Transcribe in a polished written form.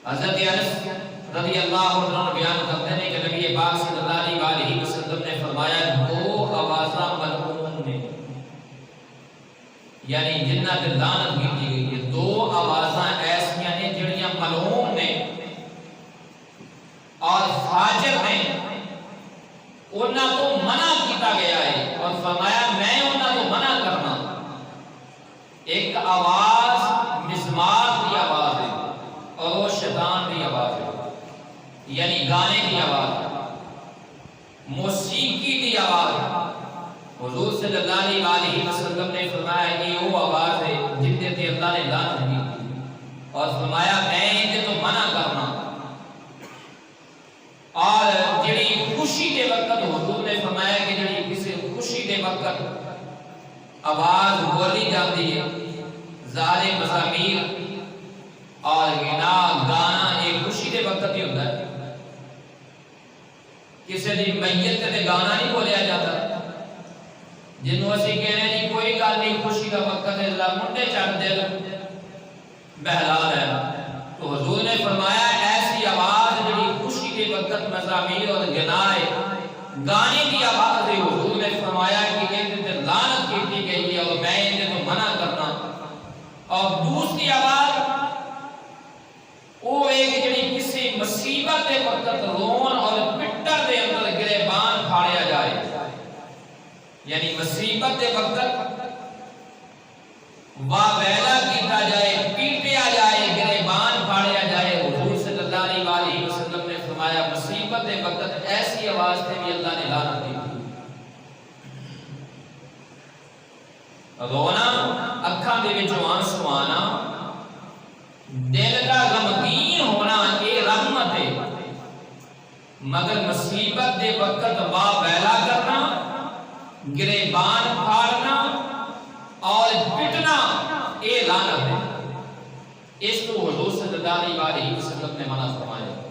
حضرت انس رضی اللہ عنہ بیان کرتے ہیں کہ نبی پاک صلی اللہ علیہ وسلم نے فرمایا دو آوازاں ملعون نے، یعنی جنہ تے لعنت کی گئی ہے، دو آوازاں ایسیاں نے جڑیاں ملعون نے اور فاجر نے، انہاں تو منع کیتا گیا ہے اور فرمایا میں انہاں تو منع کرنا۔ ایک آواز مزمار کی آواز ہے اور وہ شیطان کی آواز ہے، یعنی گانے کی آواز ہے، موسیقی کی آواز ہے۔ حضور صلی اللہ علیہ وسلم نے فرمایا کہ وہ آواز ہے جن تے اللہ نے لعنت کی اور فرمایا میں انہیں تو منع کرنا۔ اور جڑی خوشی کے وقت حضور نے فرمایا کہ جڑی کسی خوشی کے وقت آواز بولی جاتی ہے، زال مزامیر اور غنا گانا ایک خوشی کے وقت ہی ہوتا ہے۔ کسی دی میت تے گانا نہیں بولیا جاتا، جنوں اسی کہنے نہیں کوئی گل نہیں، خوشی کا وقت ہے، اللہ منڈے چڑھ دے بہلا ہے۔ تو حضور نے فرمایا ایسی آواز جڑی خوشی کے وقت مزامیر اور غنائے گانے کی آواز ہے، حضور نے فرمایا کہ ان تے لعنت کی گئی ہے اور میں انہیں تو منع کرنا۔ اور دوسری آواز وہ ایک جڑی کسی مصیبت کے وقت رون اور پٹر دے اندر گریبان پھاڑیا جائے، یعنی مصیبت کے وقت واویلا کیتا جائے، پیٹیا جائے، گریبان پھاڑیا جائے۔ حضور صلی اللہ علیہ وسلم نے فرمایا مصیبت کے وقت ایسی آواز سے بھی اللہ نے لعنت دی۔ رونا، اکھاں دے وچوں آنسو آنا، دل کا غمگین ہونا یہ رحمت ہے، مگر مصیبت دے وقت واویلا کرنا، گریبان پھاڑنا اور پٹنا یہ لعنت ہے۔ اس کو حضور صلی اللہ علیہ وسلم نے منع فرمایا۔